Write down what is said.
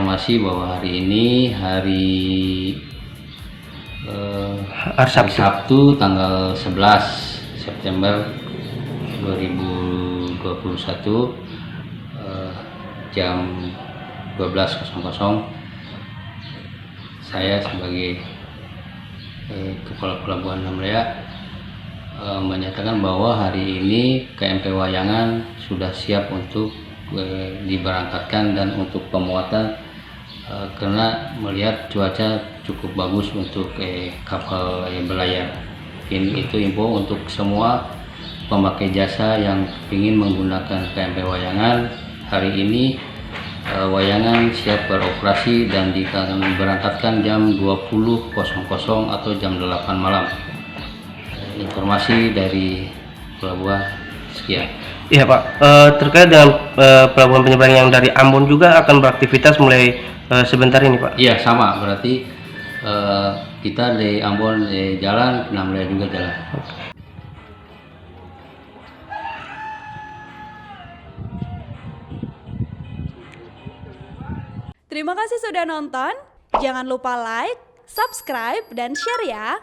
informasi bahwa hari ini hari Sabtu tanggal 11 September 2021 jam 12.00 saya sebagai Kepala Pelabuhan Namrea menyatakan bahwa hari ini KMP Wayangan sudah siap untuk diberangkatkan dan untuk pemuatan karena melihat cuaca cukup bagus untuk kapal berlayar. Itu info untuk semua pemakai jasa yang ingin menggunakan KMP Wayangan. Hari ini Wayangan siap beroperasi dan diberangkatkan jam 20.00 atau jam 8 malam. Informasi dari pelabuhan sekian. Iya Pak, terkait dengan pelabuhan penyeberangan yang dari Ambon juga akan beraktivitas mulai sebentar ini Pak? Iya sama, berarti kita di Ambon jalan, Namrea juga jalan. Terima kasih sudah nonton. Jangan lupa like, subscribe, dan share ya.